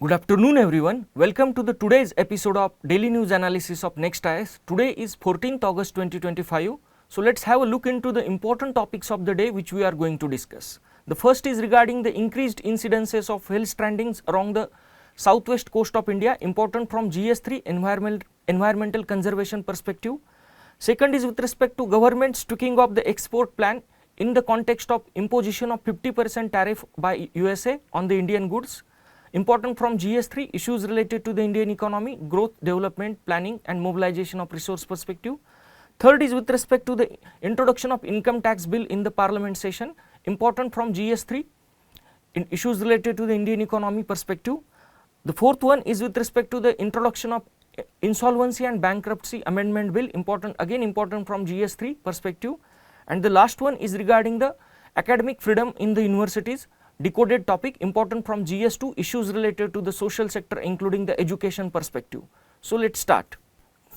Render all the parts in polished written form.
Good afternoon everyone. Welcome to the today's episode of Daily News Analysis of NEXT IAS. Today is 14th August 2025. So let's have a look into the important topics of the day which we are going to discuss. The first is regarding the increased incidences of whale strandings along the southwest coast of India, important from GS3 environmental conservation perspective. Second is with respect to government's tweaking of the export plan in the context of imposition of 50% tariff by USA on the Indian goods. Important from GS3, issues related to the Indian economy, growth, development, planning and mobilization of resource perspective. Third is with respect to the introduction of income tax bill in the parliament session, important from GS3, in issues related to the Indian economy perspective. The fourth one is with respect to the introduction of insolvency and bankruptcy amendment bill, important from GS3 perspective. And the last one is regarding the academic freedom in the universities, decoded topic, important from GS2, issues related to the social sector including the education perspective. So let's start.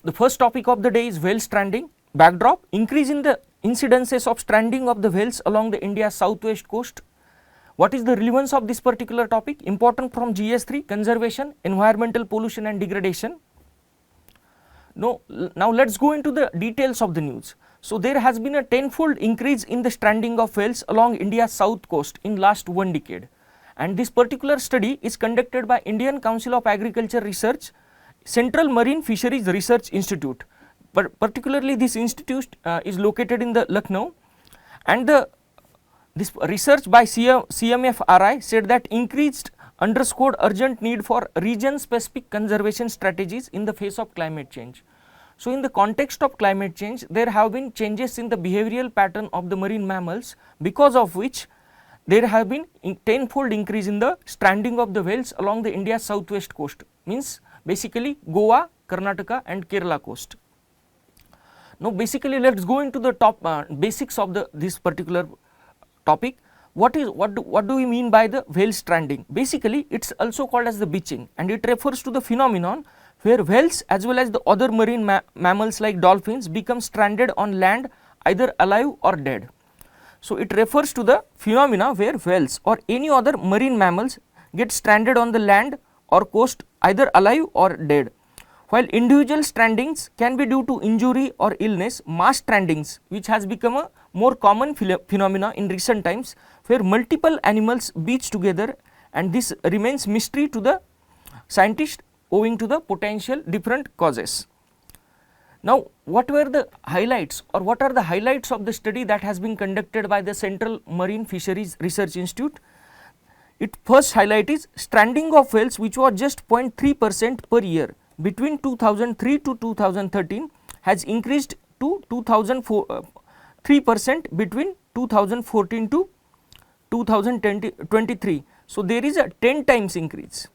The first topic of the day is whale stranding. Backdrop: increase in the incidences of stranding of the whales along the India's southwest coast. What is the relevance of this particular topic? Important from GS3, conservation, environmental pollution and degradation. Now let's go into the details of the news. So there has been a tenfold increase in the stranding of whales along India's south coast in last 1 decade, and this particular study is conducted by Indian Council of Agriculture Research, Central Marine Fisheries Research Institute. But particularly this institute is located in the Lucknow, and this research by CMFRI said that increased underscored urgent need for region specific conservation strategies in the face of climate change. So in the context of climate change, there have been changes in the behavioral pattern of the marine mammals, because of which there have been tenfold increase in the stranding of the whales along the India's southwest coast, means basically Goa, Karnataka and Kerala coast. Now basically let's go into the top basics of this particular topic. What do we mean by the whale stranding? Basically it's also called as the beaching, and it refers to the phenomenon where whales as well as the other marine mammals like dolphins become stranded on land either alive or dead. So it refers to the phenomena where whales or any other marine mammals get stranded on the land or coast either alive or dead. While individual strandings can be due to injury or illness, mass strandings, which has become a more common phenomena in recent times, where multiple animals beach together, and this remains mystery to the scientists owing to the potential different causes. Now what were the highlights, or what are the highlights of the study that has been conducted by the Central Marine Fisheries Research Institute? Its first highlight is stranding of whales, which was just 0.3% per year between 2003 to 2013 has increased to 3% between 2014 to 2023. So there is a 10 times increase.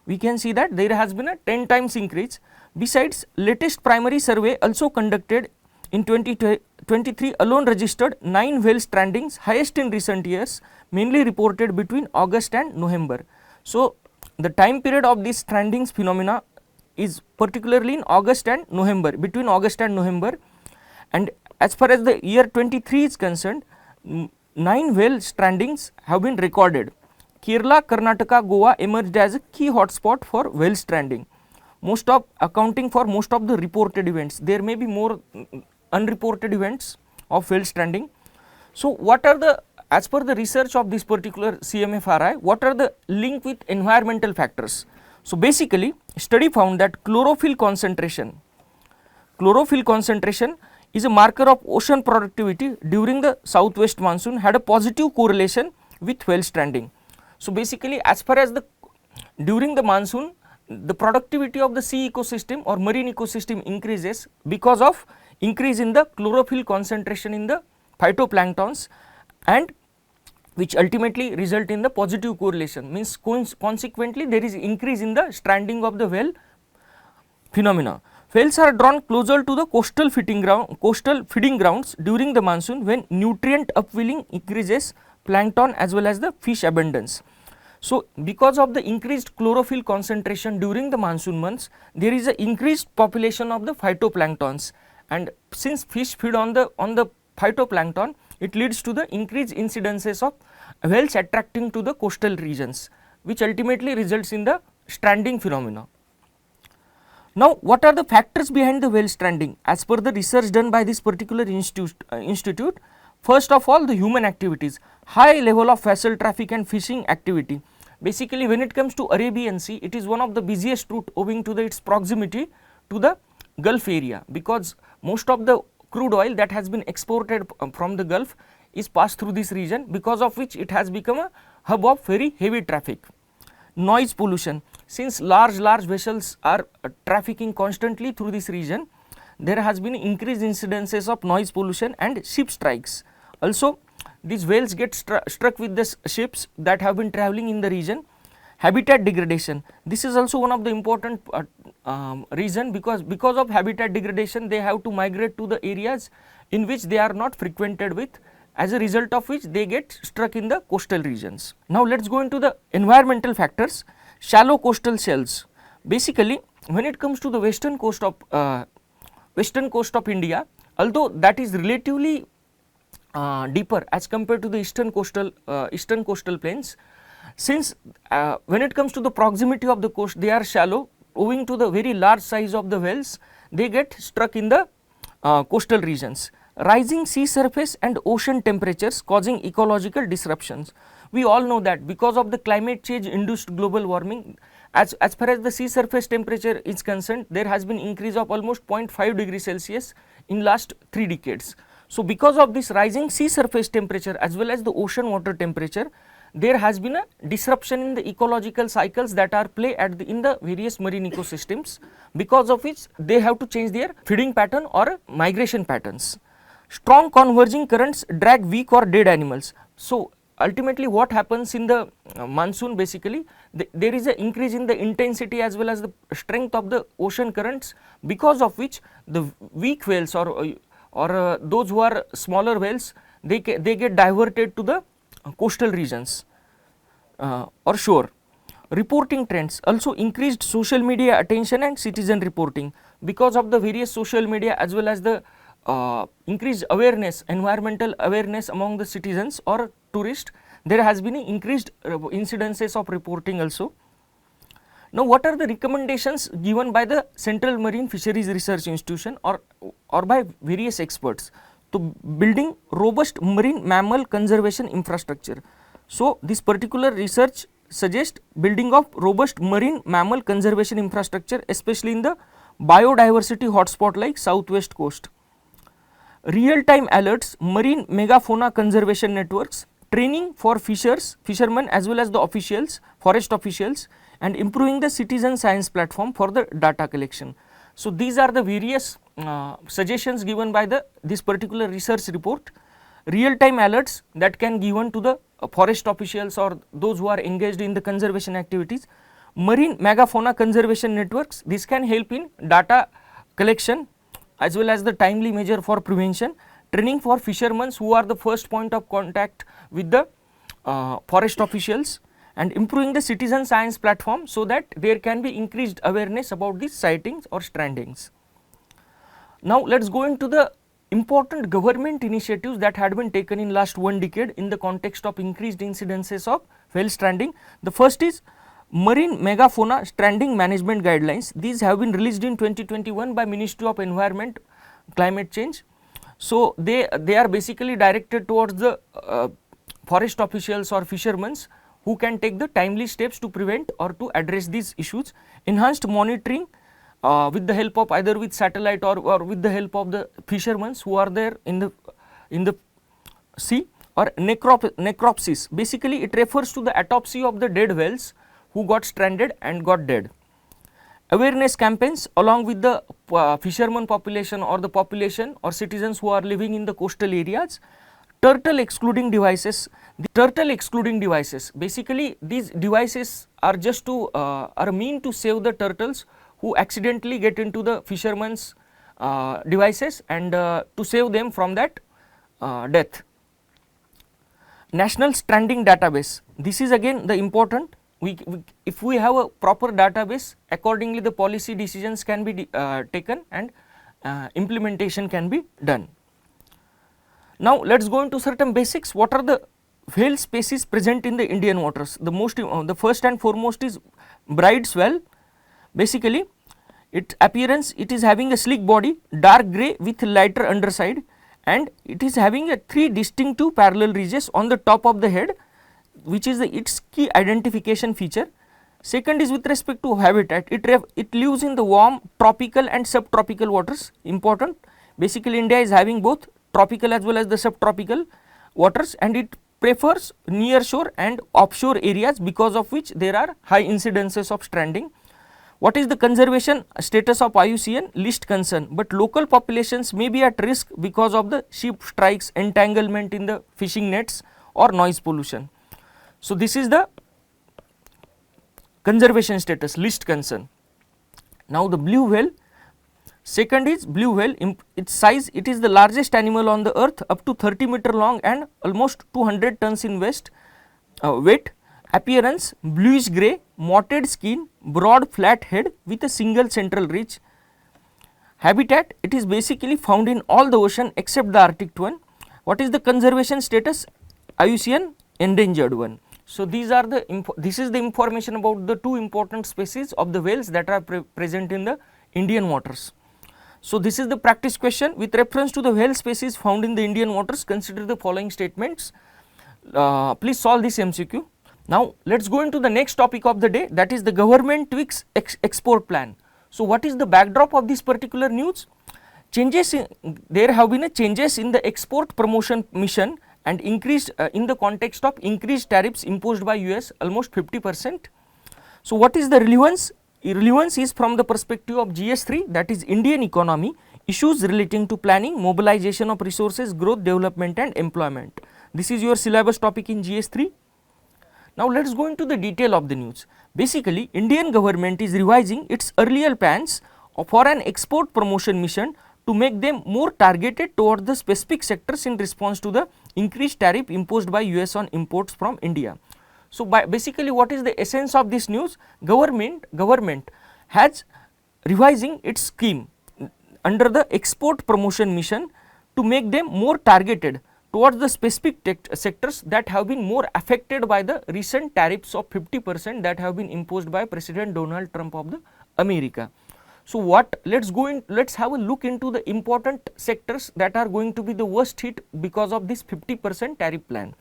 We can see that there has been a 10 times increase. Besides, latest primary survey also conducted in 2023 alone registered 9 whale strandings, highest in recent years, mainly reported between August and November. So the time period of these strandings phenomena is particularly in August and November, between August and November. And as far as the year 23 is concerned, 9 whale strandings have been recorded. Kerala, Karnataka, Goa emerged as a key hotspot for whale stranding, accounting for most of the reported events. There may be more unreported events of whale stranding. So what are the, as per the research of this particular CMFRI, what are the link with environmental factors? So basically study found that chlorophyll concentration is a marker of ocean productivity during the southwest monsoon, had a positive correlation with whale stranding. So basically as far as during the monsoon, the productivity of the sea ecosystem or marine ecosystem increases because of increase in the chlorophyll concentration in the phytoplanktons, and which ultimately result in the positive correlation, means consequently there is increase in the stranding of the whale phenomena. Whales are drawn closer to the coastal feeding grounds during the monsoon, when nutrient upwelling increases plankton as well as the fish abundance. So because of the increased chlorophyll concentration during the monsoon months, there is an increased population of the phytoplanktons, and since fish feed on the phytoplankton, it leads to the increased incidences of whales attracting to the coastal regions. which ultimately results in the stranding phenomena. Now, what are the factors behind the whale stranding? As per the research done by this particular institute, first of all, the human activities, high level of vessel traffic and fishing activity. Basically, when it comes to Arabian Sea, it is one of the busiest route owing to its proximity to the Gulf area, because most of the crude oil that has been exported from the Gulf is passed through this region, because of which it has become a hub of very heavy traffic. Noise pollution, since large vessels are trafficking constantly through this region, there has been increased incidences of noise pollution and ship strikes. Also, these whales get struck with the ships that have been travelling in the region. Habitat degradation, this is also one of the important reason, because of habitat degradation they have to migrate to the areas in which they are not frequented with, as a result of which they get struck in the coastal regions. Now, let us go into the environmental factors. Shallow coastal shells, basically when it comes to the western coast of India, although that is relatively deeper as compared to the eastern coastal plains, since when it comes to the proximity of the coast, they are shallow owing to the very large size of the whales, they get struck in the coastal regions. Rising sea surface and ocean temperatures causing ecological disruptions. We all know that because of the climate change induced global warming, as far as the sea surface temperature is concerned, there has been increase of almost 0.5 degrees Celsius in last 3 decades. So, because of this rising sea surface temperature as well as the ocean water temperature, there has been a disruption in the ecological cycles that are play in the various marine ecosystems, because of which they have to change their feeding pattern or migration patterns. Strong converging currents drag weak or dead animals. So, ultimately what happens in the monsoon, basically there is an increase in the intensity as well as the strength of the ocean currents, because of which the weak whales or those who are smaller whales, they get diverted to the coastal regions or shore. Reporting trends, also increased social media attention and citizen reporting, because of the various social media as well as the increased awareness, environmental awareness among the citizens or tourists, there has been increased incidences of reporting also. Now, what are the recommendations given by the Central Marine Fisheries Research Institution or by various experts to building robust marine mammal conservation infrastructure? So, this particular research suggests building of robust marine mammal conservation infrastructure, especially in the biodiversity hotspot like southwest coast. Real-time alerts, marine megafauna conservation networks, training for fishermen as well as the officials, forest officials, and improving the citizen science platform for the data collection. So, these are the various suggestions given by this particular research report. Real-time alerts that can given to the forest officials or those who are engaged in the conservation activities. Marine megafauna conservation networks, this can help in data collection as well as the timely measure for prevention. Training for fishermen who are the first point of contact with the forest officials, and improving the citizen science platform, so that there can be increased awareness about these sightings or strandings. Now, let us go into the important government initiatives that had been taken in last 1 decade in the context of increased incidences of whale stranding. The first is Marine Megafauna Stranding Management Guidelines. These have been released in 2021 by Ministry of Environment, Climate Change. So, they are basically directed towards the forest officials or fishermen who can take the timely steps to prevent or to address these issues. Enhanced monitoring with the help of either with satellite or with the help of the fishermen who are there in the sea, or necropsy. Basically, it refers to the autopsy of the dead whales who got stranded and got dead. Awareness campaigns along with the fishermen population or the population or citizens who are living in the coastal areas. Turtle excluding devices. The turtle excluding devices, basically these devices are just to are mean to save the turtles who accidentally get into the fishermen's devices and to save them from that death. National Stranding Database, this is again the important. If we have a proper database, accordingly the policy decisions can be taken and implementation can be done. Now, let us go into certain basics. What are the whale species present in the Indian waters. The first and foremost is Bride's whale. Basically, its appearance, it is having a sleek body, dark grey with lighter underside, and it is having a 3 distinctive parallel ridges on the top of the head, which is its key identification feature. Second is with respect to habitat, it lives in the warm tropical and subtropical waters, important. Basically, India is having both tropical as well as the subtropical waters, and it prefers near shore and offshore areas, because of which there are high incidences of stranding. What is the conservation status of IUCN? Least concern, but local populations may be at risk because of the ship strikes, entanglement in the fishing nets or noise pollution. So, this is the conservation status, least concern. Now, the blue whale, second is blue whale, its size, it is the largest animal on the earth, up to 30 meter long and almost 200 tons in weight. Appearance, bluish grey, mottled skin, broad flat head with a single central ridge. Habitat, it is basically found in all the ocean except the Arctic one. What is the conservation status? IUCN endangered one. So, these are this is the information about the 2 important species of the whales that are present in the Indian waters. So, this is the practice question. With reference to the whale species found in the Indian waters, consider the following statements. Please solve this MCQ. Now, let us go into the next topic of the day, that is the Govt Tweaks Export Plan. So, what is the backdrop of this particular news? There have been changes in the export promotion mission and increased in the context of increased tariffs imposed by US, almost 50%. So, what is the relevance? Relevance is from the perspective of GS3, that is Indian economy, issues relating to planning, mobilization of resources, growth, development and employment. This is your syllabus topic in GS3. Now, let us go into the detail of the news. Basically, Indian government is revising its earlier plans for an export promotion mission to make them more targeted toward the specific sectors in response to the increased tariff imposed by US on imports from India. So, basically what is the essence of this news? Government has revising its scheme under the export promotion mission to make them more targeted towards the specific sectors that have been more affected by the recent tariffs of 50% that have been imposed by President Donald Trump of the America. So, let's have a look into the important sectors that are going to be the worst hit because of this 50% tariff plan.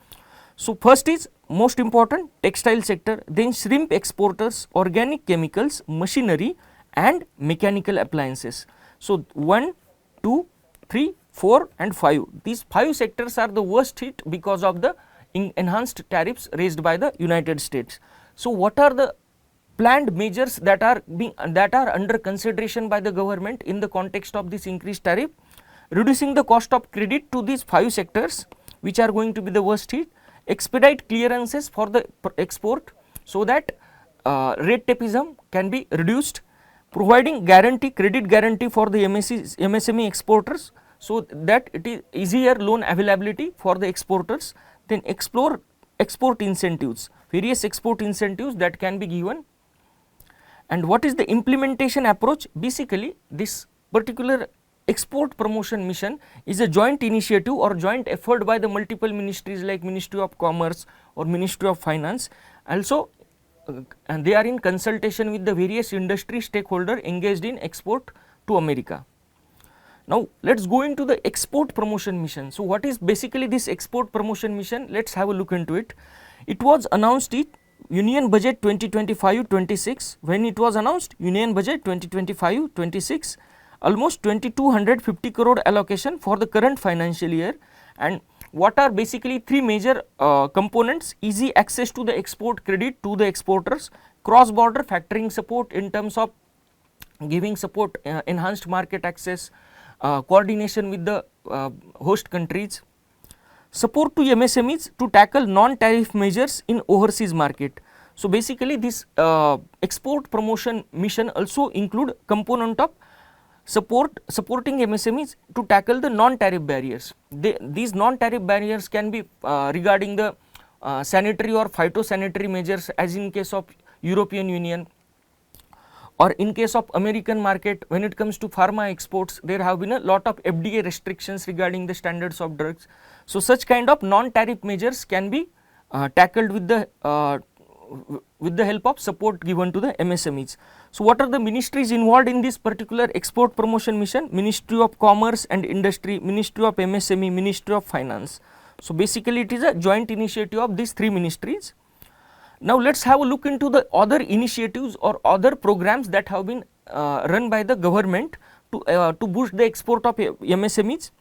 So, first is most important, textile sector, then shrimp exporters, organic chemicals, machinery and mechanical appliances. So, 1, 2, 3, 4 and 5, these 5 sectors are the worst hit because of the enhanced tariffs raised by the United States. So, what are the planned measures that are under consideration by the government in the context of this increased tariff? Reducing the cost of credit to these 5 sectors which are going to be the worst hit, expedite clearances for the export so that red tapeism can be reduced, providing credit guarantee for the MSME exporters so that it is easier loan availability for the exporters, then explore export incentives, various export incentives that can be given. And what is the implementation approach? Basically, this particular export promotion mission is a joint initiative or joint effort by the multiple ministries like Ministry of Commerce or Ministry of Finance. Also, and they are in consultation with the various industry stakeholders engaged in export to America. Now, let us go into the export promotion mission. So, what is basically this export promotion mission? Let us have a look into it. It was announced in Union Budget 2025-26. When it was announced, Union Budget 2025-26, almost 2250 crore allocation for the current financial year. And what are basically 3 major components? Easy access to the export credit to the exporters, cross border factoring support in terms of giving support, enhanced market access, coordination with the host countries, support to MSMEs to tackle non-tariff measures in overseas market. So, basically this export promotion mission also include component of supporting MSMEs to tackle the non-tariff barriers. These non-tariff barriers can be regarding the sanitary or phytosanitary measures, as in case of European Union, or in case of American market. When it comes to pharma exports, there have been a lot of FDA restrictions regarding the standards of drugs. So, such kind of non-tariff measures can be tackled with the help of support given to the MSMEs. So, what are the ministries involved in this particular export promotion mission? Ministry of Commerce and Industry, Ministry of MSME, Ministry of Finance. So, basically it is a joint initiative of these three ministries. Now, let us have a look into the other initiatives or other programs that have been run by the government to boost the export of MSMEs.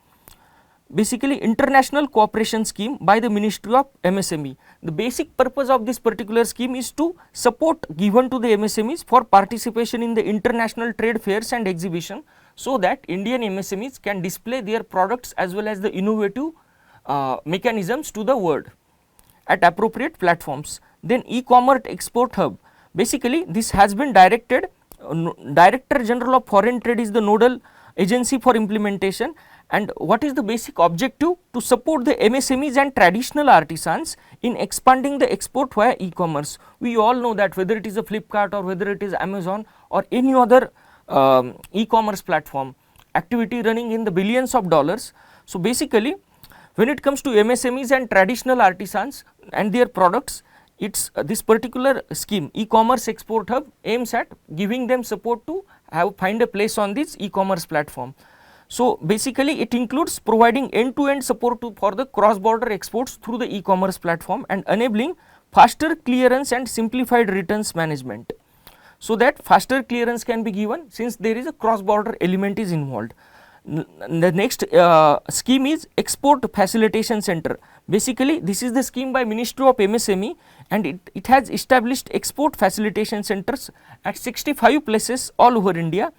Basically, International Cooperation Scheme by the Ministry of MSME. The basic purpose of this particular scheme is to support given to the MSMEs for participation in the international trade fairs and exhibition, so that Indian MSMEs can display their products as well as the innovative mechanisms to the world at appropriate platforms. Then e-commerce export hub. Basically, this has been directed, Director General of Foreign Trade is the nodal agency for implementation, and what is the basic objective? To support the MSMEs and traditional artisans in expanding the export via e-commerce. We all know that whether it is a Flipkart or whether it is Amazon or any other e-commerce platform, activity running in the billions of dollars. So, basically when it comes to MSMEs and traditional artisans and their products, it's this particular scheme, e-commerce export hub, aims at giving them support to find a place on this e-commerce platform. So, basically it includes providing end-to-end support for the cross-border exports through the e-commerce platform and enabling faster clearance and simplified returns management, so that faster clearance can be given since there is a cross-border element is involved. The next scheme is Export Facilitation Center. Basically, this is the scheme by Ministry of MSME, and it has established export facilitation centers at 65 places all over India,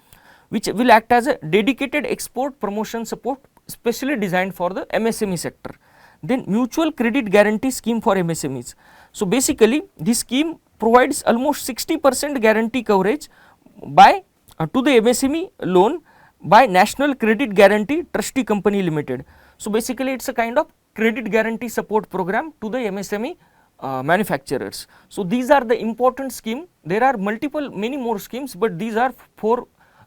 which will act as a dedicated export promotion support specially designed for the MSME sector. Then Mutual Credit Guarantee Scheme for MSMEs. So, basically this scheme provides almost 60% guarantee coverage by to the MSME loan by National Credit Guarantee Trustee Company Limited. So, basically it is a kind of credit guarantee support program to the MSME manufacturers. So, these are the important scheme. There are many more schemes, but these are 4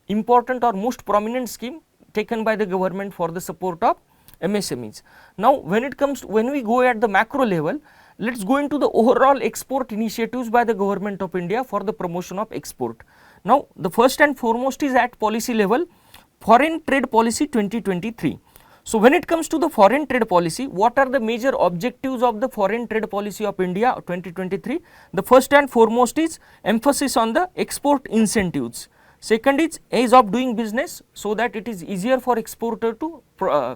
important or most prominent scheme taken by the government for the support of MSMEs. Now, when we go at the macro level, let us go into the overall export initiatives by the government of India for the promotion of export. Now, the first and foremost is at policy level, Foreign Trade Policy 2023. So, when it comes to the foreign trade policy, what are the major objectives of the foreign trade policy of India 2023? The first and foremost is emphasis on the export incentives. Second is ease of doing business, so that it is easier for exporter to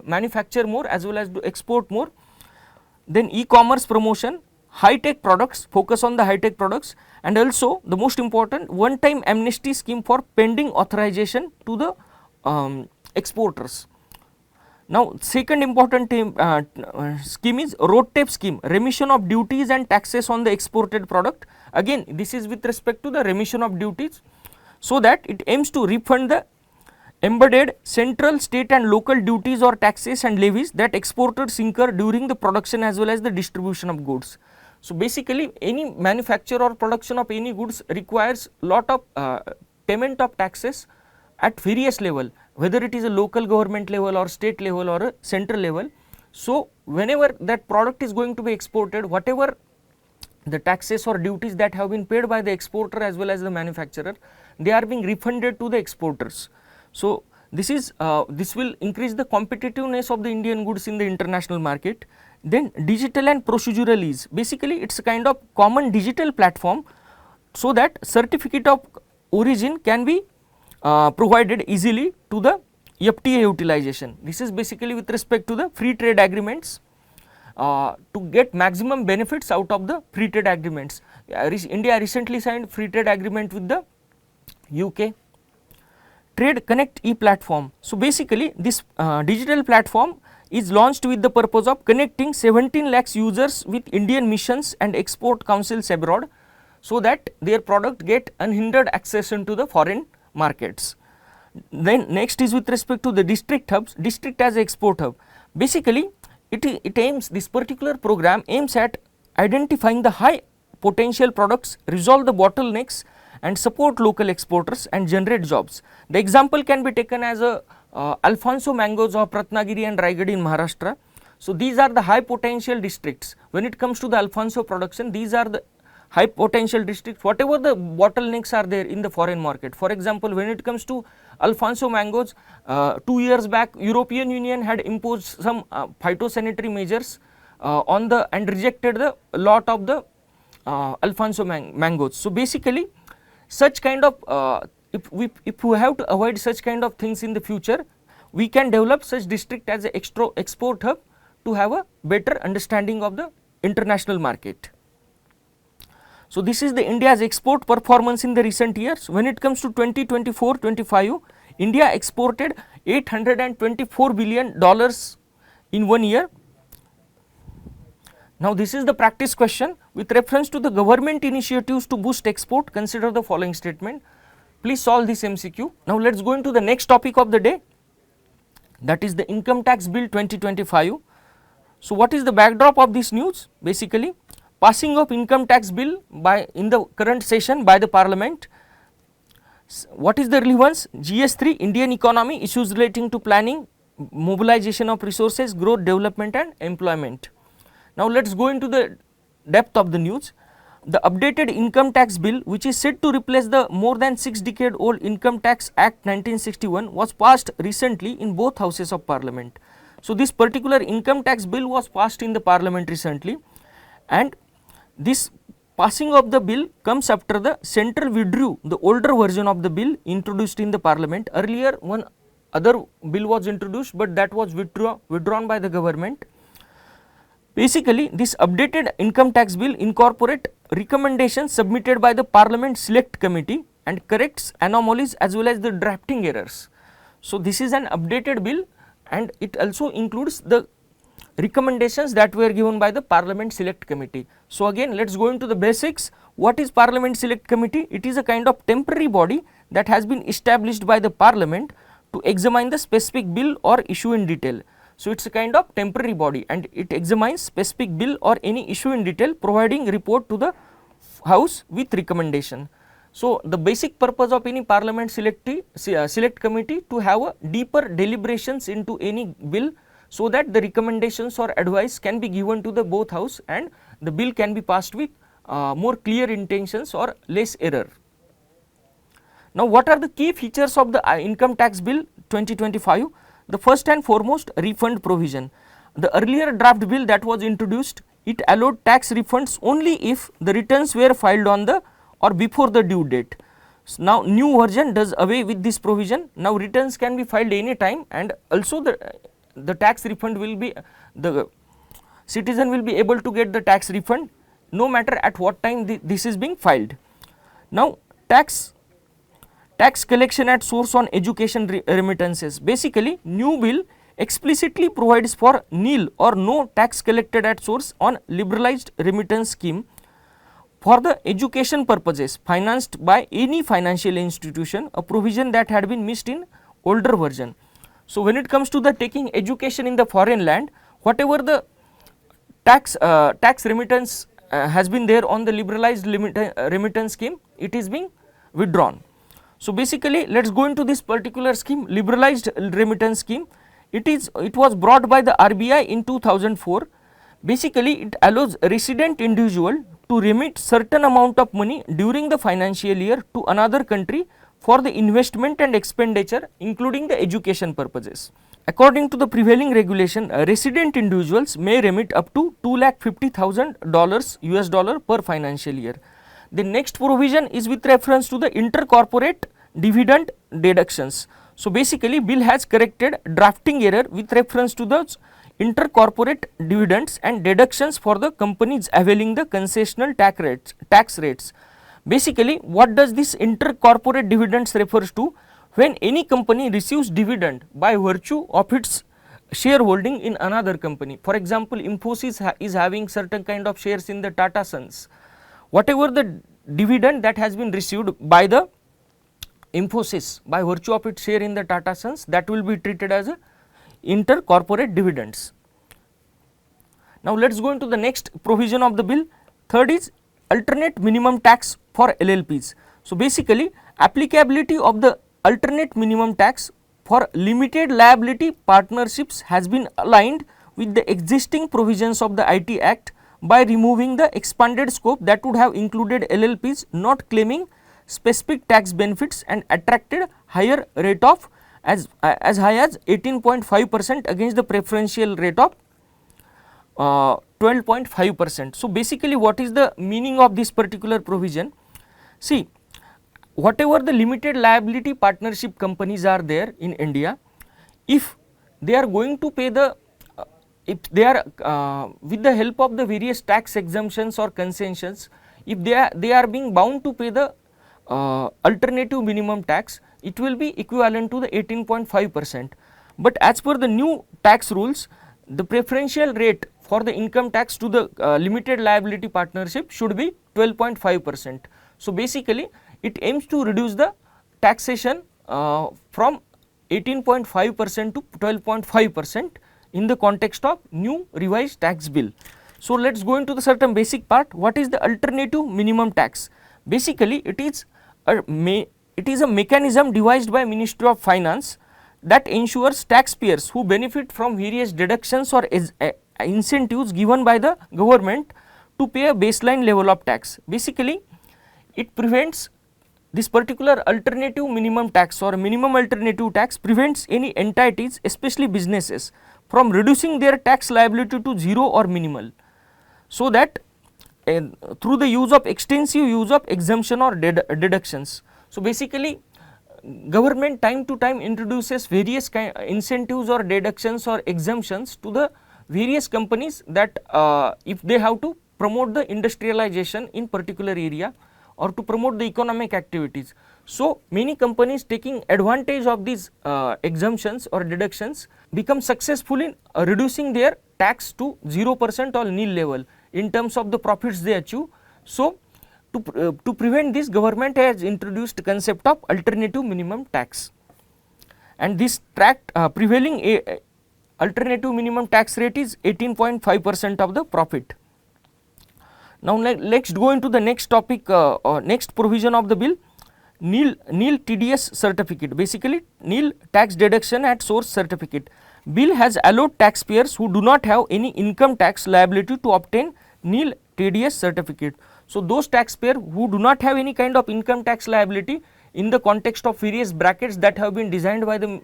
manufacture more as well as to export more. Then e-commerce promotion, high-tech products, focus on the high-tech products, and also the most important one-time amnesty scheme for pending authorization to the exporters. Now, second important scheme is road tape scheme, remission of duties and taxes on the exported product. Again, this is with respect to the remission of duties, so that it aims to refund the embedded central, state and local duties or taxes and levies that exporters incur during the production as well as the distribution of goods. So, basically any manufacture or production of any goods requires lot of payment of taxes at various level, whether it is a local government level or state level or a central level. So, whenever that product is going to be exported, whatever the taxes or duties that have been paid by the exporter as well as the manufacturer, they are being refunded to the exporters. So, this will increase the competitiveness of the Indian goods in the international market. Then digital and procedural ease, basically it is a kind of common digital platform, so that certificate of origin can be provided easily to the FTA utilization. This is basically with respect to the free trade agreements, to get maximum benefits out of the free trade agreements. India recently signed free trade agreement with the UK. Trade Connect e-platform. So, basically this digital platform is launched with the purpose of connecting 17 lakhs users with Indian missions and export councils abroad, so that their product get unhindered access into the foreign markets. Then next is with respect to the district hubs, district as export hub. Basically this particular program aims at identifying the high potential products, resolve the bottlenecks and support local exporters and generate jobs. The example can be taken as Alfonso mangoes of Ratnagiri and Raigad in Maharashtra. So these are the high potential districts. When it comes to the Alfonso production, these are the high potential districts, whatever the bottlenecks are there in the foreign market. For example, when it comes to Alfonso mangoes, 2 years back European Union had imposed some phytosanitary measures on the and rejected the lot of the Alfonso mangoes. So basically such kind of if we have to avoid such kind of things in the future, we can develop such district as a export hub to have a better understanding of the international market. So this is the India's export performance in the recent years. When it comes to 2024-25, India exported $824 billion in 1 year. Now this is the practice question. With reference to the government initiatives to boost export, consider the following statement. Please solve this MCQ. Now let us go into the next topic of the day, that is the Income Tax Bill 2025. So what is the backdrop of this news? Basically, passing of Income Tax Bill in the current session by the Parliament. What is the relevance? GS3, Indian economy, issues relating to planning, mobilization of resources, growth, development and employment. Now let us go into the depth of the news. The updated Income Tax Bill, which is said to replace the more than 6-decade old Income Tax Act 1961, was passed recently in both houses of Parliament. So this particular Income Tax Bill was passed in the Parliament recently, and this passing of the bill comes after the central withdrew the older version of the bill introduced in the Parliament. Earlier one other bill was introduced, but that was withdrawn by the government. Basically, this updated Income Tax Bill incorporate recommendations submitted by the Parliament Select Committee and corrects anomalies as well as the drafting errors. So this is an updated bill, and it also includes the recommendations that were given by the Parliament Select Committee. So again, let us go into the basics. What is Parliament Select Committee? It is a kind of temporary body that has been established by the Parliament to examine the specific bill or issue in detail. So it is a kind of temporary body, and it examines specific bill or any issue in detail, providing report to the House with recommendation. So the basic purpose of any Parliament Select Committee to have a deeper deliberations into any bill, so that the recommendations or advice can be given to the both house and the bill can be passed with more clear intentions or less error. Now what are the key features of the Income Tax Bill 2025? The first and foremost, refund provision. The earlier draft bill that was introduced, it allowed tax refunds only if the returns were filed on the or before the due date. So now new version does away with this provision. Now returns can be filed any time, and also the tax refund will be, the citizen will be able to get the tax refund no matter at what time this is being filed. Now tax collection at source on education remittances. Basically, new bill explicitly provides for nil or no tax collected at source on liberalized remittance scheme for the education purposes financed by any financial institution, a provision that had been missed in older version. So when it comes to the taking education in the foreign land, whatever the tax remittance has been there on the liberalized remittance scheme, it is being withdrawn. So basically, let us go into this particular scheme, liberalized remittance scheme. It was brought by the RBI in 2004. Basically, it allows a resident individual to remit certain amount of money during the financial year to another country for the investment and expenditure, including the education purposes. According to the prevailing regulation, resident individuals may remit up to $250,000 US per financial year. The next provision is with reference to the intercorporate dividend deductions. So basically, bill has corrected drafting error with reference to those intercorporate dividends and deductions for the companies availing the concessional tax rates. Basically, what does this intercorporate dividends refers to? When any company receives dividend by virtue of its shareholding in another company. For example, Infosys is having certain kind of shares in the Tata Sons. Whatever the dividend that has been received by the Infosys by virtue of its share in the Tata Sons, that will be treated as a intercorporate dividends. Now let us go into the next provision of the bill. Third is alternate minimum tax for LLPs. So basically, applicability of the alternate minimum tax for limited liability partnerships has been aligned with the existing provisions of the IT Act by removing the expanded scope that would have included LLPs not claiming specific tax benefits and attracted higher rate of as high as 18.5% against the preferential rate of 12.5%. So, basically what is the meaning of this particular provision? See, whatever the limited liability partnership companies are there in India, if they are going to pay the if they are with the help of the various tax exemptions or concessions, if they are being bound to pay the alternative minimum tax, it will be equivalent to the 18.5%. But as per the new tax rules, the preferential rate for the income tax to the limited liability partnership should be 12.5%. So, basically it aims to reduce the taxation from 18.5% to 12.5% in the context of new revised tax bill. So, let us go into the certain basic part. What is the alternative minimum tax? Basically it is a mechanism devised by Ministry of Finance that ensures taxpayers who benefit from various deductions or incentives given by the government to pay a baseline level of tax. Basically it prevents this particular alternative minimum tax or minimum alternative tax prevents any entities, especially businesses, from reducing their tax liability to zero or minimal, so that through the use of extensive use of exemption or deductions. So, basically government time to time introduces various incentives or deductions or exemptions to the various companies that if they have to promote the industrialization in particular area or to promote the economic activities. So, many companies taking advantage of these exemptions or deductions become successful in reducing their tax to 0% or nil level in terms of the profits they achieve. So, to prevent this, government has introduced concept of alternative minimum tax, and this prevailing alternative minimum tax rate is 18.5% of the profit. Now, let's go into the next topic, next provision of the bill, nil TDS certificate, basically nil tax deduction at source certificate. Bill has allowed taxpayers who do not have any income tax liability to obtain nil TDS certificate. So, those taxpayers who do not have any kind of income tax liability in the context of various brackets that have been designed by the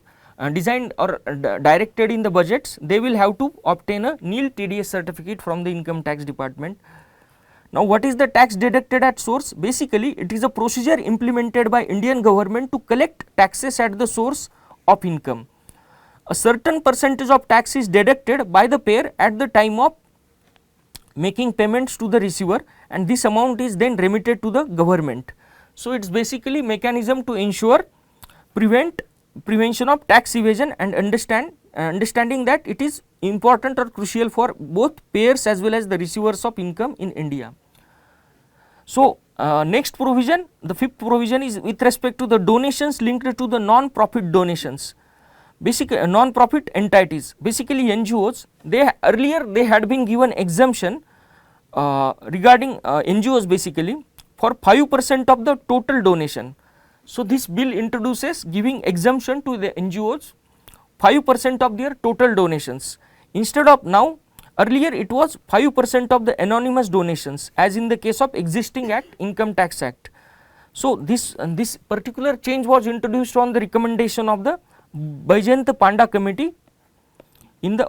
designed or directed in the budgets, they will have to obtain a nil TDS certificate from the income tax department. Now, what is the tax deducted at source? Basically it is a procedure implemented by Indian government to collect taxes at the source of income. A certain percentage of tax is deducted by the payer at the time of making payments to the receiver, and this amount is then remitted to the government. So, it is basically mechanism to ensure prevention of tax evasion and understanding that it is important or crucial for both payers as well as the receivers of income in India. So, next provision, the fifth provision is with respect to the donations linked to the non-profit donations. Basically non-profit entities, basically NGOs, earlier they had been given exemption regarding NGOs basically for 5% of the total donation. So, this bill introduces giving exemption to the NGOs 5% of their total donations, instead of now earlier it was 5% of the anonymous donations as in the case of existing act, Income Tax Act. So, this particular change was introduced on the recommendation of the Baijent Panda committee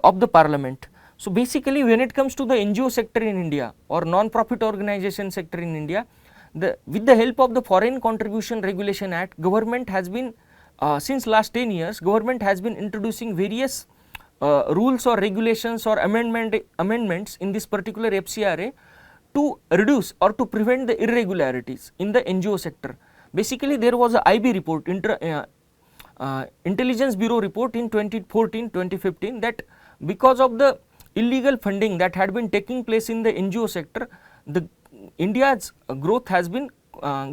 of the parliament. So, basically when it comes to the NGO sector in India or non-profit organization sector in India, with the help of the Foreign Contribution Regulation Act, government has been since last 10 years government has been introducing various rules or regulations or amendments in this particular FCRA to reduce or to prevent the irregularities in the NGO sector. Basically there was a IB report, Intelligence Bureau report in 2014-2015 that because of the illegal funding that had been taking place in the NGO sector, India's growth has been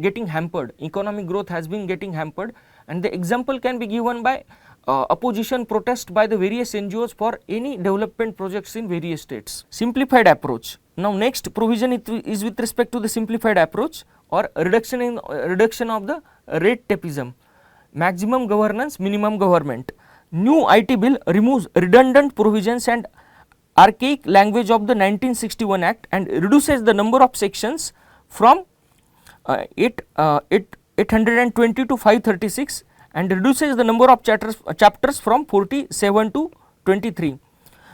getting hampered, economic growth has been getting hampered, and the example can be given by opposition protest by the various NGOs for any development projects in various states. Simplified approach. Now, next provision is with respect to the simplified approach or reduction of the red tapeism, maximum governance, minimum government. New IT bill removes redundant provisions and archaic language of the 1961 Act and reduces the number of sections from 820 to 536 and reduces the number of chapters from 47 to 23.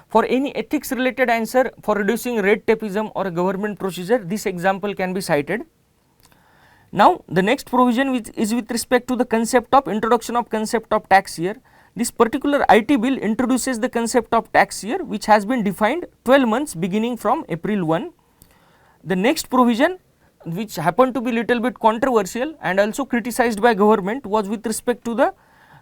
For any ethics related answer for reducing red tapeism or a government procedure, this example can be cited. Now, the next provision which is with respect to the concept of introduction of concept of tax year. This particular IT bill introduces the concept of tax year which has been defined 12 months beginning from April 1. The next provision which happened to be little bit controversial and also criticized by government was with respect to the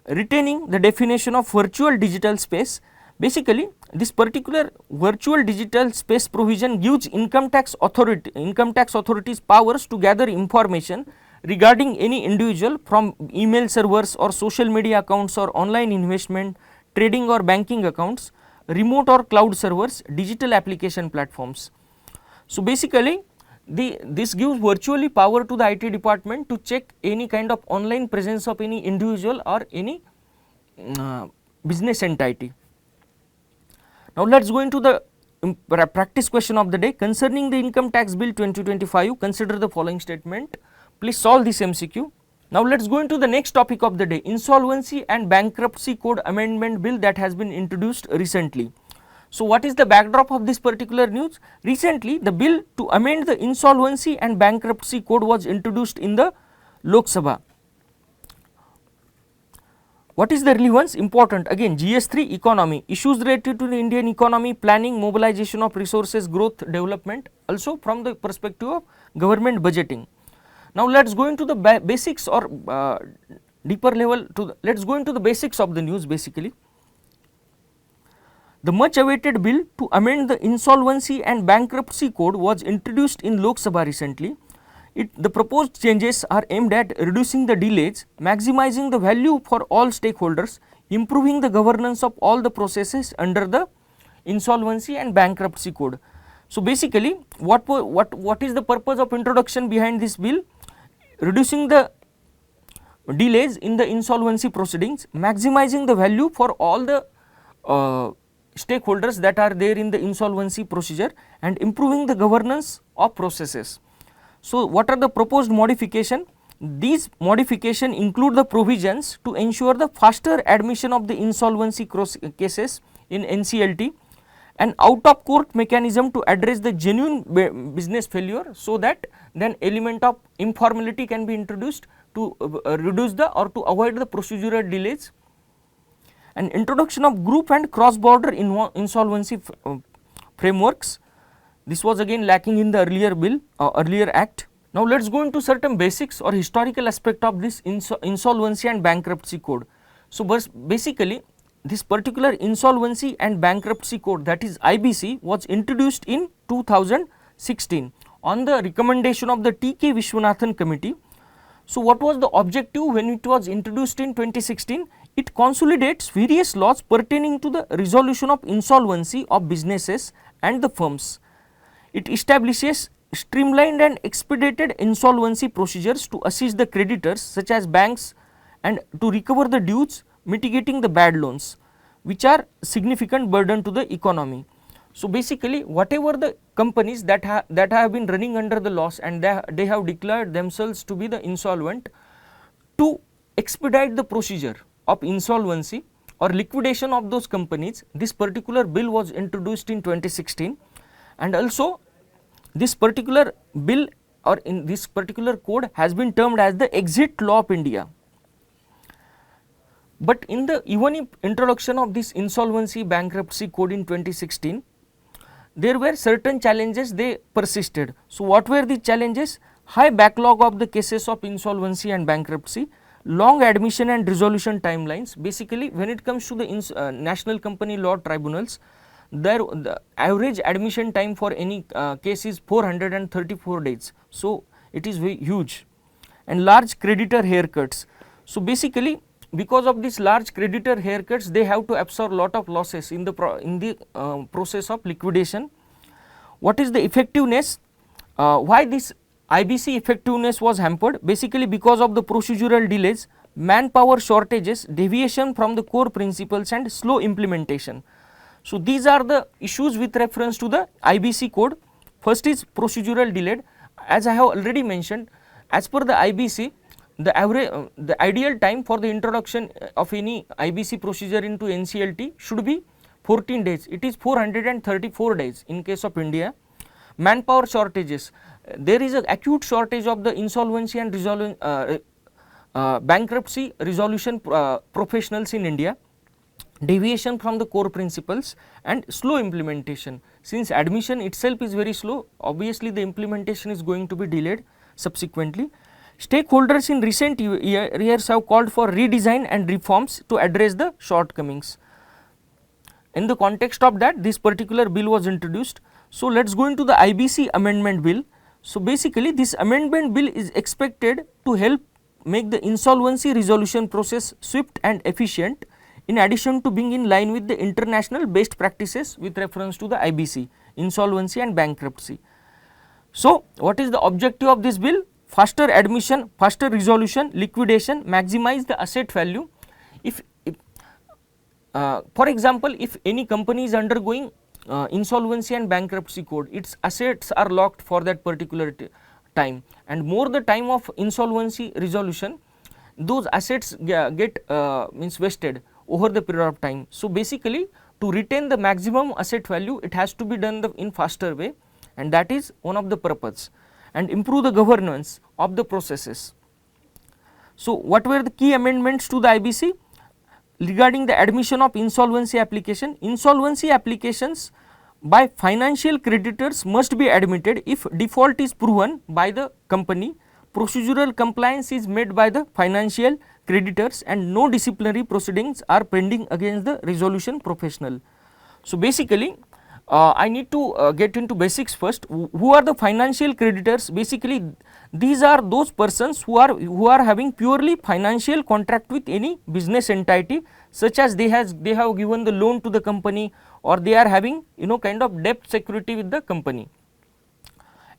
retaining the definition of virtual digital space. Basically, this particular virtual digital space provision gives income tax authorities powers to gather information regarding any individual from email servers or social media accounts or online investment, trading or banking accounts, remote or cloud servers, digital application platforms. So, basically this gives virtually power to the IT department to check any kind of online presence of any individual or any business entity. Now, let us go into the practice question of the day. Concerning the income tax bill 2025, consider the following statement. Please solve this MCQ. Now, let us go into the next topic of the day, insolvency and bankruptcy code amendment bill that has been introduced recently. So, what is the backdrop of this particular news? Recently, the bill to amend the insolvency and bankruptcy code was introduced in the Lok Sabha. What is the relevance? Important, again GS3 economy, issues related to the Indian economy, planning, mobilization of resources, growth, development, also from the perspective of government budgeting. Now, let us go into the basics or deeper level let us go into the basics of the news. Basically, the much awaited bill to amend the insolvency and bankruptcy code was introduced in Lok Sabha recently. The proposed changes are aimed at reducing the delays, maximizing the value for all stakeholders, improving the governance of all the processes under the insolvency and bankruptcy code. So, basically what is the purpose of introduction behind this bill? Reducing the delays in the insolvency proceedings, maximizing the value for all the stakeholders that are there in the insolvency procedure and improving the governance of processes. So, what are the proposed modification? These modification include the provisions to ensure the faster admission of the insolvency cases in NCLT, an out of court mechanism to address the genuine business failure, so that then element of informality can be introduced to reduce the or to avoid the procedural delays, and introduction of group and cross border insolvency frameworks. This was again lacking in the earlier bill earlier act. Now, let us go into certain basics or historical aspect of this insolvency and bankruptcy code. So, basically this particular insolvency and bankruptcy code, that is IBC, was introduced in 2016 on the recommendation of the T.K. Vishwanathan committee. So, what was the objective when it was introduced in 2016? It consolidates various laws pertaining to the resolution of insolvency of businesses and the firms. It establishes streamlined and expedited insolvency procedures to assist the creditors such as banks and to recover the dues, mitigating the bad loans which are significant burden to the economy. So, basically whatever the companies that have been running under the loss and they have declared themselves to be the insolvent, to expedite the procedure of insolvency or liquidation of those companies, this particular bill was introduced in 2016, and also this particular bill or in this particular code has been termed as the exit law of India. But in the even introduction of this insolvency bankruptcy code in 2016, there were certain challenges, they persisted. So, what were the challenges? High backlog of the cases of insolvency and bankruptcy, long admission and resolution timelines. Basically, when it comes to the national company law tribunals, the average admission time for any case is 434 days. So, it is very huge, and large creditor haircuts. So, basically because of this large creditor haircuts, they have to absorb lot of losses in the process of liquidation. What is the effectiveness? Why this IBC effectiveness was hampered? Basically because of the procedural delays, manpower shortages, deviation from the core principles and slow implementation. So, these are the issues with reference to the IBC code. First is procedural delayed. As I have already mentioned, as per the IBC, the ideal time for the introduction of any IBC procedure into NCLT should be 14 days. It is 434 days in case of India. Manpower shortages. There is an acute shortage of the insolvency and bankruptcy resolution professionals in India. Deviation from the core principles and slow implementation. Since admission itself is very slow, obviously the implementation is going to be delayed subsequently. Stakeholders in recent years have called for redesign and reforms to address the shortcomings. In the context of that, this particular bill was introduced. So, let us go into the IBC Amendment Bill. So, basically this amendment bill is expected to help make the insolvency resolution process swift and efficient, in addition to being in line with the international best practices with reference to the IBC, insolvency and bankruptcy. So, what is the objective of this bill? Faster admission, faster resolution, liquidation, maximize the asset value. For example, if any company is undergoing insolvency and bankruptcy code, its assets are locked for that particular time, and more the time of insolvency resolution, those assets get vested over the period of time. So, basically to retain the maximum asset value, it has to be done in faster way, and that is one of the purpose, and improve the governance of the processes. So, what were the key amendments to the IBC? Regarding the admission of insolvency application, insolvency applications by financial creditors must be admitted if default is proven by the company, procedural compliance is made by the financial creditors, and no disciplinary proceedings are pending against the resolution professional. So, basically I need to get into basics first. Who are the financial creditors? Basically these are those persons who are having purely financial contract with any business entity, such as they have given the loan to the company, or they are having kind of debt security with the company.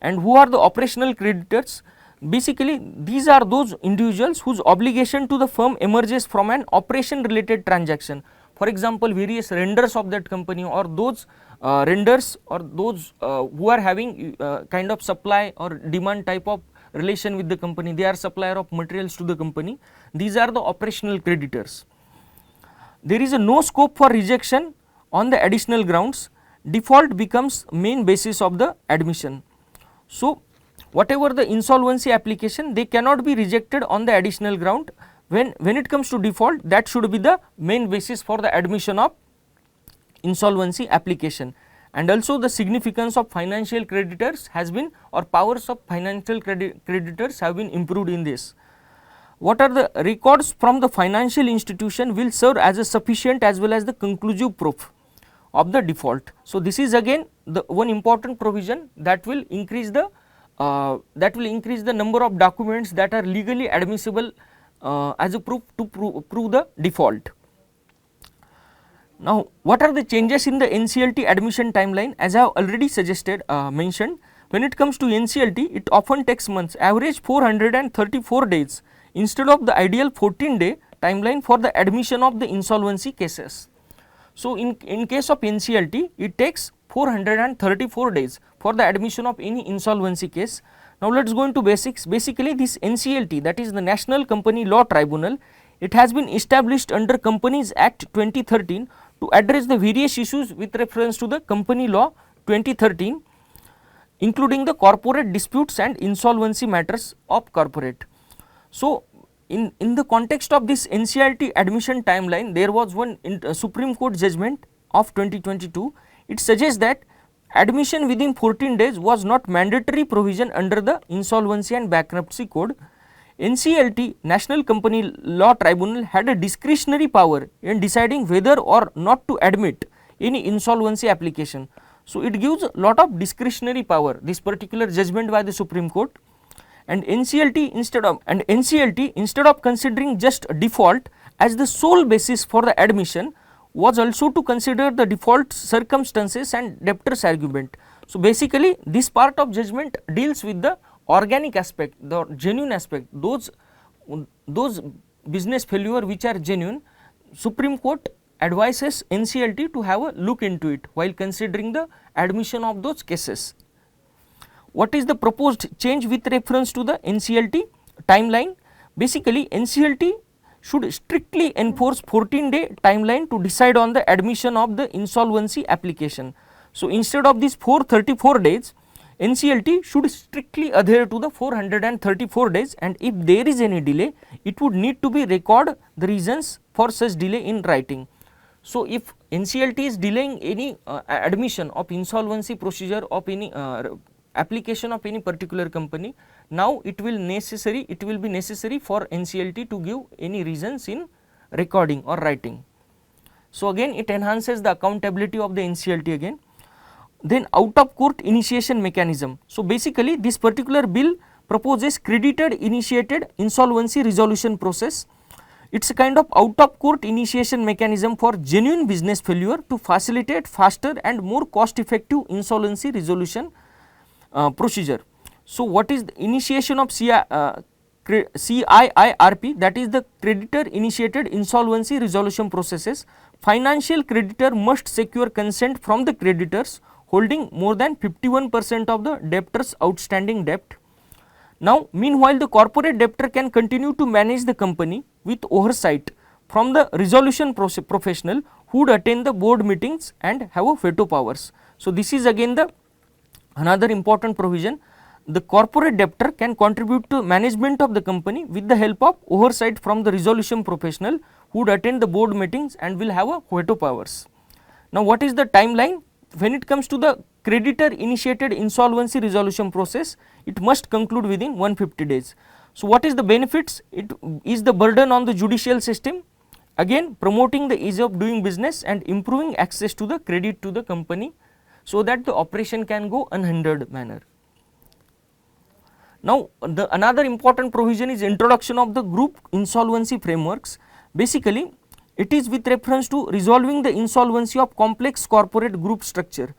And who are the operational creditors? Basically these are those individuals whose obligation to the firm emerges from an operation related transaction. For example, various renders of that company, or those renders, or those who are having kind of supply or demand type of relation with the company, they are supplier of materials to the company. These are the operational creditors. There is a no scope for rejection on the additional grounds. Default becomes main basis of the admission. So, whatever the insolvency application, they cannot be rejected on the additional ground. When it comes to default, that should be the main basis for the admission of insolvency application. And also the significance of financial creditors has been, or powers of financial creditors have been improved in this. What are the records from the financial institution will serve as a sufficient as well as the conclusive proof of the default. So, this is again the one important provision that will increase the number of documents that are legally admissible as a proof to prove the default. Now, what are the changes in the NCLT admission timeline? As I have already mentioned, when it comes to NCLT, it often takes months, average 434 days instead of the ideal 14-day timeline for the admission of the insolvency cases. So, in case of NCLT, it takes 434 days for the admission of any insolvency case. Now, let us go into basics. Basically, this NCLT, that is the National Company Law Tribunal, it has been established under Companies Act 2013 to address the various issues with reference to the Company Law 2013, including the corporate disputes and insolvency matters of corporate. So, in the context of this NCLT admission timeline, there was one Supreme Court judgment of 2022. It suggests that admission within 14 days was not mandatory provision under the Insolvency and Bankruptcy Code. NCLT, National Company Law Tribunal, had a discretionary power in deciding whether or not to admit any insolvency application. So, it gives a lot of discretionary power, this particular judgment by the Supreme Court. And NCLT instead of considering just default as the sole basis for the admission, was also to consider the default circumstances and debtor's argument. So, basically this part of judgment deals with the organic aspect, the genuine aspect, those business failure which are genuine. Supreme Court advises NCLT to have a look into it while considering the admission of those cases. What is the proposed change with reference to the NCLT timeline? Basically, NCLT should strictly enforce 14-day timeline to decide on the admission of the insolvency application. So, instead of these 434 days, NCLT should strictly adhere to the 434 days, and if there is any delay, it would need to be record the reasons for such delay in writing. So, if NCLT is delaying any admission of insolvency procedure of any application of any particular company, now it will be necessary for NCLT to give any reasons in recording or writing. So, again it enhances the accountability of the NCLT again. Then out of court initiation mechanism. So, basically this particular bill proposes creditor initiated insolvency resolution process. It is a kind of out of court initiation mechanism for genuine business failure to facilitate faster and more cost effective insolvency resolution procedure. So, what is the initiation of CIIRP, that is the creditor initiated insolvency resolution processes. Financial creditor must secure consent from the creditors holding more than 51% of the debtor's outstanding debt. Now, meanwhile, the corporate debtor can continue to manage the company with oversight from the resolution professional who would attend the board meetings and have a veto powers. So, this is again the another important provision. The corporate debtor can contribute to management of the company with the help of oversight from the resolution professional who would attend the board meetings and will have a veto powers. Now, what is the timeline? When it comes to the creditor initiated insolvency resolution process, it must conclude within 150 days. So, what is the benefits? It is the burden on the judicial system, again promoting the ease of doing business and improving access to the credit to the company, so that the operation can go unhindered manner. Now, the another important provision is introduction of the group insolvency frameworks. Basically, it is with reference to resolving the insolvency of complex corporate group structure.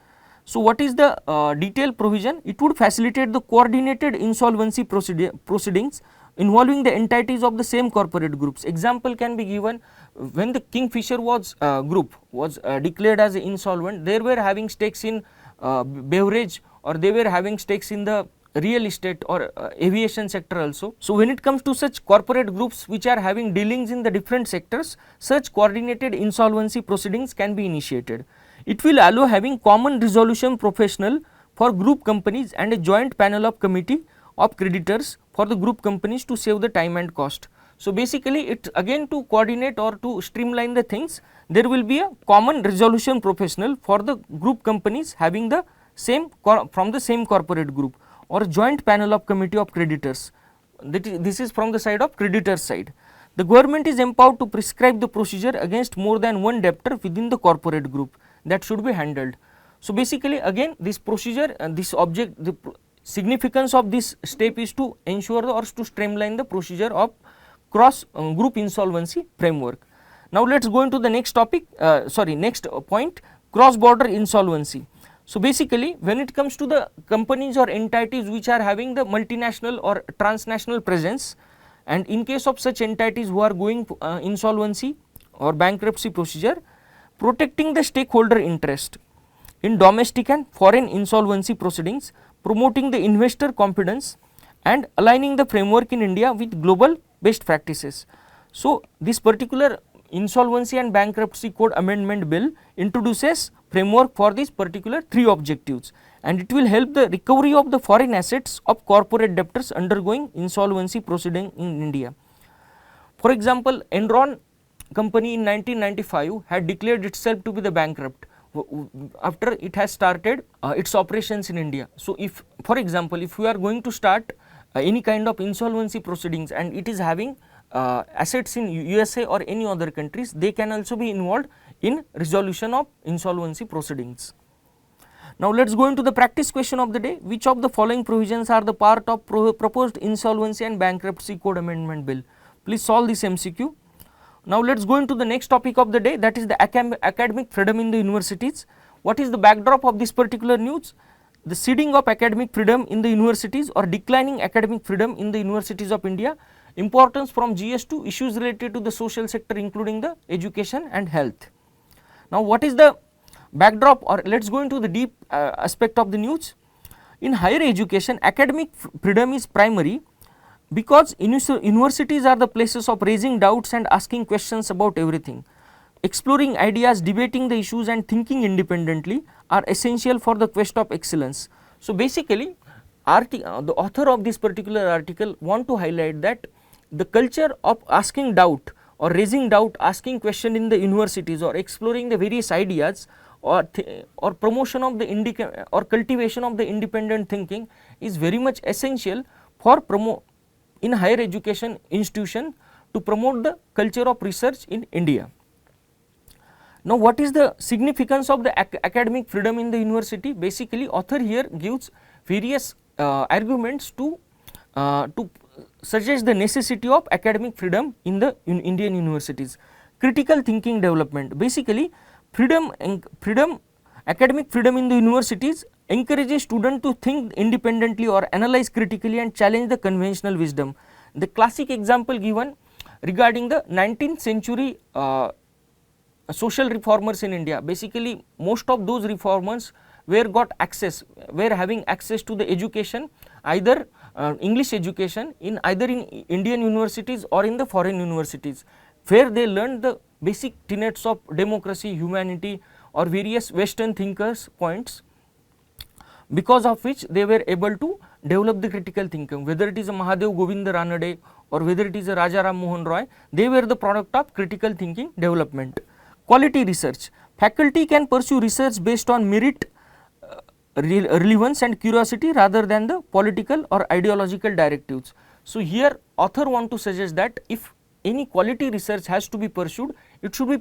So, what is the detailed provision? It would facilitate the coordinated insolvency proceedings involving the entities of the same corporate groups. Example can be given when the Kingfisher was group was declared as insolvent, they were having stakes in beverage, or they were having stakes in the real estate or aviation sector also. So, when it comes to such corporate groups which are having dealings in the different sectors, such coordinated insolvency proceedings can be initiated. It will allow having common resolution professional for group companies and a joint panel of committee of creditors for the group companies to save the time and cost. So, basically it again to coordinate or to streamline the things, there will be a common resolution professional for the group companies having the same from the same corporate group, or joint panel of committee of creditors. This is from the side of creditors side. The government is empowered to prescribe the procedure against more than one debtor within the corporate group that should be handled. So, basically again this procedure this object, the significance of this step is to ensure or to streamline the procedure of cross group insolvency framework. Now, let us go into the next topic, next point, cross border insolvency. So, basically when it comes to the companies or entities which are having the multinational or transnational presence, and in case of such entities who are going insolvency or bankruptcy procedure, protecting the stakeholder interest in domestic and foreign insolvency proceedings, promoting the investor confidence and aligning the framework in India with global best practices. So, this particular Insolvency and Bankruptcy Code Amendment Bill introduces framework for these particular three objectives, and it will help the recovery of the foreign assets of corporate debtors undergoing insolvency proceeding in India. For example, Enron company in 1995 had declared itself to be the bankrupt after it has started its operations in India. So, if for example, if we are going to start any kind of insolvency proceedings and it is having assets in USA or any other countries, they can also be involved in resolution of insolvency proceedings. Now, let us go into the practice question of the day. Which of the following provisions are the part of proposed Insolvency and Bankruptcy Code Amendment Bill? Please solve this MCQ. Now, let us go into the next topic of the day, that is the academic freedom in the universities. What is the backdrop of this particular news? The ceding of academic freedom in the universities or declining academic freedom in the universities of India. Importance from GS to issues related to the social sector including the education and health. Now, what is the backdrop, or let us go into the deep aspect of the news. In higher education, academic freedom is primary because universities are the places of raising doubts and asking questions about everything. Exploring ideas, debating the issues and thinking independently are essential for the quest of excellence. So, basically the author of this particular article want to highlight that the culture of asking doubt or raising doubt, asking question in the universities or exploring the various ideas or promotion of the or cultivation of the independent thinking is very much essential for in higher education institution to promote the culture of research in India. Now, what is the significance of the academic freedom in the university? Basically, author here gives various arguments to suggest the necessity of academic freedom in the Indian universities. Critical thinking development. Basically, academic freedom in the universities encourages students to think independently or analyze critically and challenge the conventional wisdom. The classic example given regarding the 19th century social reformers in India. Basically, most of those reformers were having access to the education, either English education in either in Indian universities or in the foreign universities, where they learned the basic tenets of democracy, humanity or various Western thinkers points, because of which they were able to develop the critical thinking, whether it is a Mahadev Govinda Ranade or whether it is a Raja Ram Mohan Roy, they were the product of critical thinking development. Quality research. Faculty can pursue research based on merit, relevance and curiosity rather than the political or ideological directives. So, here author want to suggest that if any quality research has to be pursued, it should be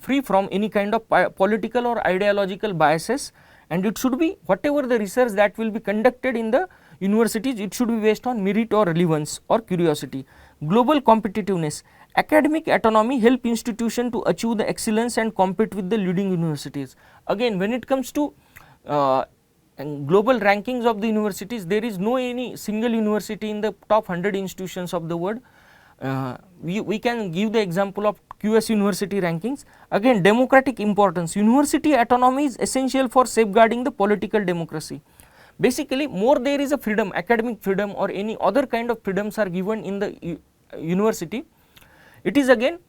free from any kind of political or ideological biases, and it should be whatever the research that will be conducted in the universities, it should be based on merit or relevance or curiosity. Global competitiveness. Academic autonomy help institution to achieve the excellence and compete with the leading universities. Again, when it comes to global rankings of the universities, there is no any single university in the top 100 institutions of the world. We can give the example of QS university rankings. Again, democratic importance. University autonomy is essential for safeguarding the political democracy. Basically, more there is a freedom, academic freedom or any other kind of freedoms are given in the university, it is again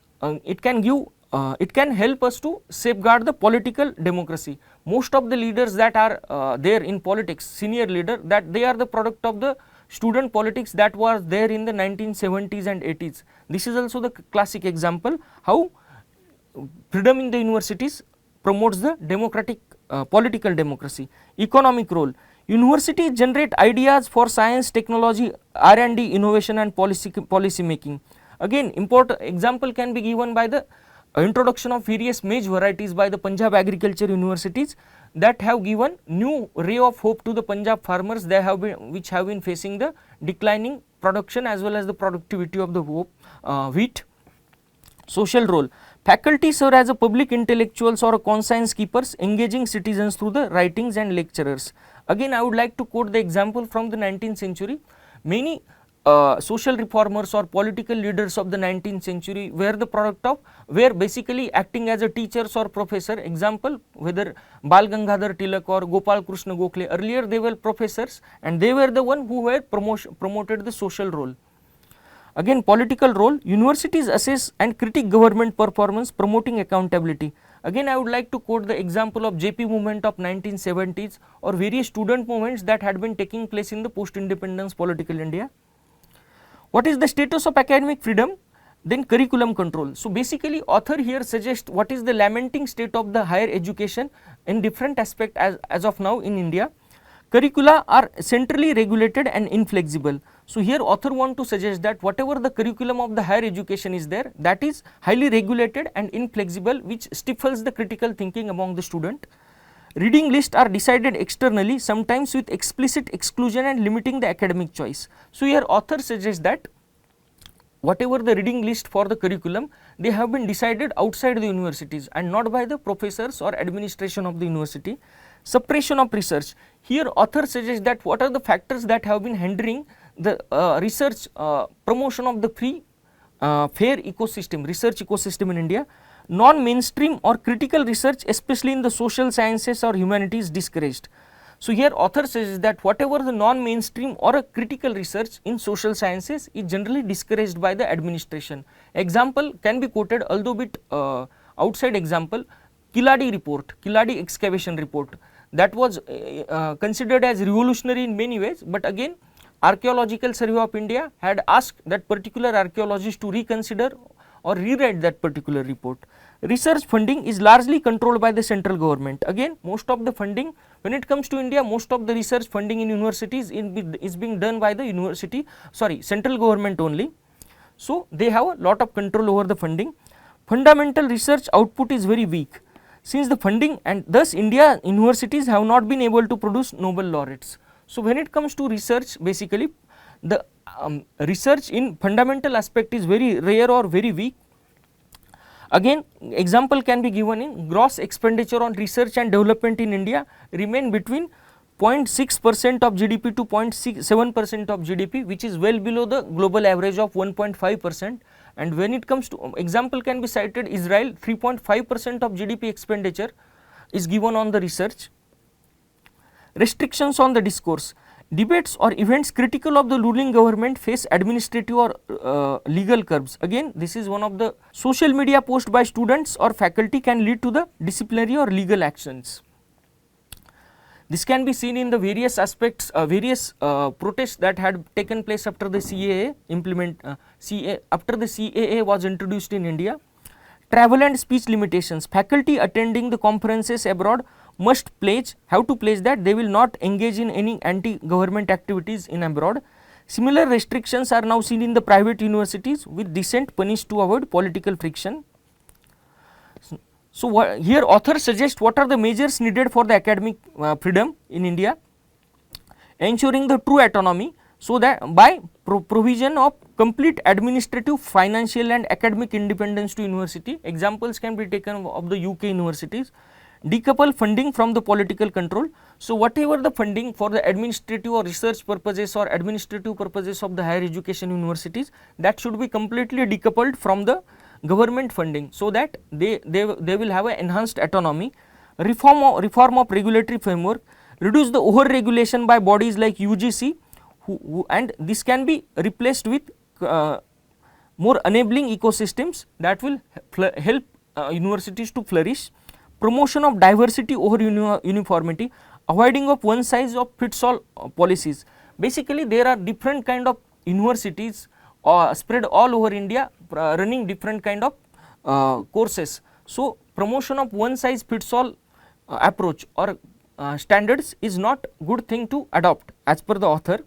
it can help us to safeguard the political democracy. Most of the leaders that are there in politics, senior leader, that they are the product of the student politics that was there in the 1970s and 80s. This is also the classic example how freedom in the universities promotes the democratic political democracy. Economic role. Universities generate ideas for science, technology, R&D, innovation and policy making. Again, important example can be given by the introduction of various maize varieties by the Punjab agriculture universities that have given new ray of hope to the Punjab farmers which have been facing the declining production as well as the productivity of the wheat. Social role. Faculty serve as a public intellectuals or a conscience keepers, engaging citizens through the writings and lecturers. Again, I would like to quote the example from the 19th century. Many social reformers or political leaders of the 19th century were basically acting as a teachers or professor. Example, whether Bal Gangadhar Tilak or Gopal Krishna Gokhale, earlier they were professors and they were the one who were promoted the social role. Again, political role. Universities assess and critique government performance, promoting accountability. Again, I would like to quote the example of JP movement of 1970s or various student movements that had been taking place in the post-independence political India. What is the status of academic freedom? Then curriculum control. So, basically author here suggests what is the lamenting state of the higher education in different aspect as of now in India. Curricula are centrally regulated and inflexible. So, here author want to suggest that whatever the curriculum of the higher education is there, that is highly regulated and inflexible, which stifles the critical thinking among the student. Reading lists are decided externally, sometimes with explicit exclusion and limiting the academic choice. So, here author suggests that whatever the reading list for the curriculum, they have been decided outside the universities and not by the professors or administration of the university. Suppression of research. Here author suggests that what are the factors that have been hindering the research promotion of the free fair ecosystem, research ecosystem in India. non-mainstream or critical research, especially in the social sciences or humanities, discouraged. So, here author says that whatever the non-mainstream or a critical research in social sciences is generally discouraged by the administration. Example can be quoted, although bit outside example, Kiladi report, Kiladi excavation report, that was considered as revolutionary in many ways, but again Archaeological Survey of India had asked that particular archaeologist to reconsider or rewrite that particular report. Research funding is largely controlled by the central government. Again, most of the funding, when it comes to India, most of the research funding in universities is being done by the central government only. So, they have a lot of control over the funding. Fundamental research output is very weak, since the funding, and thus India universities have not been able to produce Nobel laureates. So, when it comes to research, basically the research in fundamental aspect is very rare or very weak. Again, example can be given in gross expenditure on research and development in India remain between 0.6% of GDP to 0.7% of GDP, which is well below the global average of 1.5%. And when it comes to example can be cited, Israel 3.5% of GDP expenditure is given on the research. Restrictions on the discourse. Debates or events critical of the ruling government face administrative or legal curbs. Again, this is one of the social media posts by students or faculty can lead to the disciplinary or legal actions. This can be seen in the various aspects, various protests that had taken place after the CAA after the CAA was introduced in India. Travel and speech limitations. Faculty attending the conferences abroad must have to pledge that they will not engage in any anti-government activities in abroad. Similar restrictions are now seen in the private universities, with dissent punished to avoid political friction. So, here author suggests what are the measures needed for the academic freedom in India. Ensuring the true autonomy, so that by provision of complete administrative, financial and academic independence to university. Examples can be taken of the UK universities. Decouple funding from the political control. So, whatever the funding for the administrative or research purposes or administrative purposes of the higher education universities, that should be completely decoupled from the government funding, so that they will have an enhanced autonomy. Reform of regulatory framework, reduce the over regulation by bodies like UGC, and this can be replaced with more enabling ecosystems that will help universities to flourish. Promotion of diversity over uniformity, avoiding of one size of fits all policies. Basically, there are different kind of universities spread all over India running different kind of courses. So, promotion of one size fits all approach or standards is not good thing to adopt as per the author.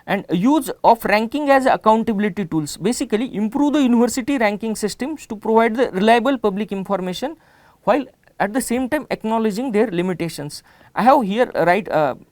And use of ranking as accountability tools, basically improve the university ranking systems to provide the reliable public information, while at the same time acknowledging their limitations. I have here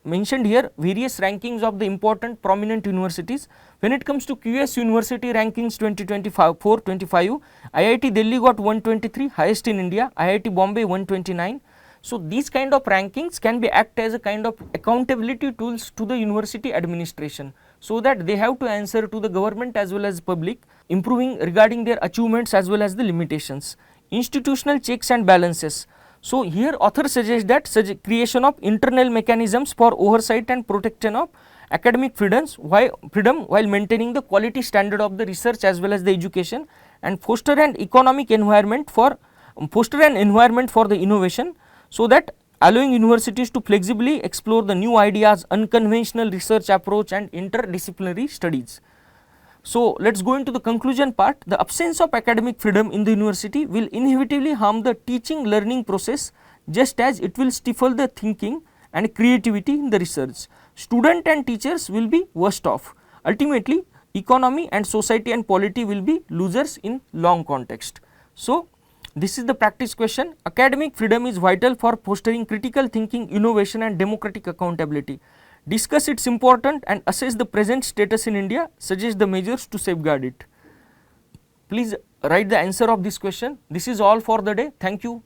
mentioned here various rankings of the important prominent universities. When it comes to QS University rankings 2024-25, IIT Delhi got 123, highest in India, IIT Bombay 129. So, these kind of rankings can be act as a kind of accountability tools to the university administration, so that they have to answer to the government as well as public, improving regarding their achievements as well as the limitations. Institutional checks and balances. So, here author suggests that creation of internal mechanisms for oversight and protection of academic freedoms while maintaining the quality standard of the research as well as the education, and foster an environment for the innovation, so that allowing universities to flexibly explore the new ideas, unconventional research approach and interdisciplinary studies. So, let us go into the conclusion part. The absence of academic freedom in the university will inevitably harm the teaching learning process, just as it will stifle the thinking and creativity in the research. Student and teachers will be worst off. Ultimately, economy and society and polity will be losers in long context. So, this is the practice question. Academic freedom is vital for fostering critical thinking, innovation and democratic accountability. Discuss its importance and assess the present status in India, suggest the measures to safeguard it. Please write the answer of this question. This is all for the day. Thank you.